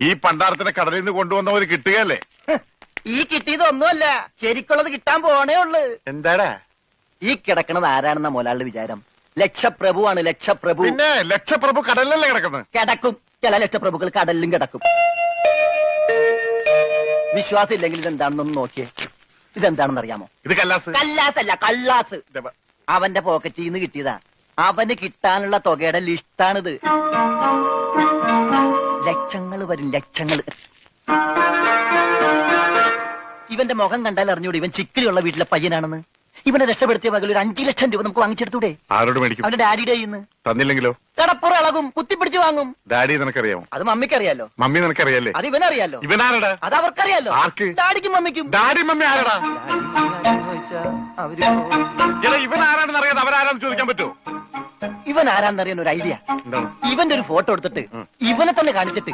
ഈ പണ്ടാരത്തിനെ കടലിൽ നിന്ന് കൊണ്ടുവന്നവര് കിട്ടുകയല്ലേ? ഈ കിട്ടിയതൊന്നുമല്ല, ശരിക്കുള്ളത് കിട്ടാൻ പോണേ ഉള്ളു. എന്താടാ ഈ കിടക്കണത് ആരാണെന്ന മുതലാളിയുടെ വിചാരം? ലക്ഷപ്രഭുവാണ്, ലക്ഷപ്രഭു. പിന്നെ ലക്ഷപ്രഭു കടലിലല്ലേ കിടക്കുന്നത്? കിടക്കും, ചില ലക്ഷപ്രഭുക്കൾ കടലിലും കിടക്കും. വിശ്വാസം ഇല്ലെങ്കിൽ ഇതെന്താണെന്നൊന്ന് നോക്കിയേ. ഇതെന്താണെന്ന് അറിയാമോ? ഇത് കല്ലാസ്. കല്ലാസല്ല, കള്ളാസ്. അവന്റെ പോക്കറ്റിൽ നിന്ന് കിട്ടിയതാ. അവന് കിട്ടാനുള്ള തുകയുടെ ലിസ്റ്റാണിത്. ലക്ഷങ്ങൾ വരും, ലക്ഷങ്ങൾ. ഇവന്റെ മുഖം കണ്ടാൽ അറിഞ്ഞൂടെ ഇവൻ ചിക്കിലുള്ള വീട്ടിലെ പയ്യനാണെന്ന്. ഇവനെ രക്ഷപ്പെടുത്തിയ പകൽ ഒരു 5 ലക്ഷം രൂപ നമുക്ക് വാങ്ങിച്ചെടുത്തൂടെ? ആരോട് മേടിക്കും? അവന്റെ ഡാഡിയുടെ കയ്യിൽ നിന്ന്. തന്നില്ലെങ്കിലോ? കടപ്പുറം ഇളകും, കുത്തിപ്പിടിച്ച് വാങ്ങും. ഡാഡി നിനക്കറിയാമോ? അത് മമ്മിക്കറിയാലോ. മമ്മി നിനക്കറിയാലേ? അത് ഇവനറിയാലോ. ഇവനാരടാ? അത് അവർക്കറിയാലോ. ആർക്ക്? ഡാഡിക്കും മമ്മിക്കും. ഡാഡി മമ്മി ആരടാ? അവര് ഇവൻ ആരാണെന്ന് അറിയാതെ അവരാരാന്ന് ചോദിക്കാൻ പറ്റുമോ? ഇവൻ ആരാന്നറിയാൻ ഒരു ഐഡിയ. ഇവന്റെ ഒരു ഫോട്ടോ എടുത്തിട്ട് ഇവനെ തന്നെ കാണിച്ചിട്ട്